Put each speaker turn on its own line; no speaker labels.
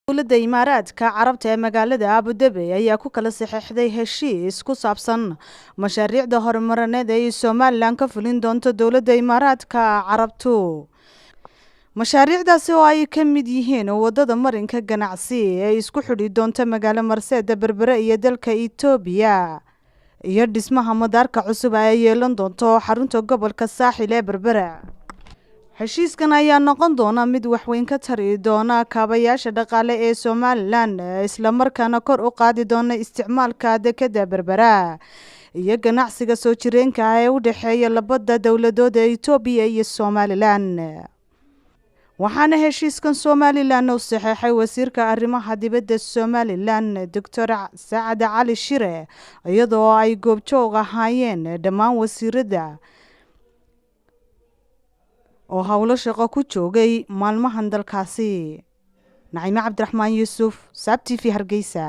dowladda Imaaraadka Carabta ee magaalada Abu Dhabi ayaa ku kala saxeexday heshiis ku saabsan mashaariicda horumarineed ee Somaliland ka fulin doonto dowladda Imaaraadka Carabtu. mashaariicdaasi oo ay ka mid yihiin wadada marinka ganacsi ee isku xidhi doonta magaalo Marseeda Berbera iyo dalka Itoobiya iyo dhismaha madaarka cusub ay yeelan doonto xarunta gobolka Saaxil ee Berbera. heshiiskan ayaa noqon doona mid wax weyn ka tari doona kaabayaasha dhaqaale ee Somaliland isla markaana kor u qaadi doona isticmaalka dekedda Berbera iyo ganacsiga soo jireenka ah ee u dhaxeeya labada dowladood ee Itoobiya iyo Somaliland. waxaana heshiiskan Somaliland u saxeexay wasiirka arrimaha dibadda Somaliland Dr. Saacad Cali Shire iyadoo ay goobjoog ahaayeen dhammaan wasiirada oo hawlo shaqo ku joogay maalmahan dalkaasi. Naciime Cabdiraxmaan Yuusuf, SABT TV Hargeysa.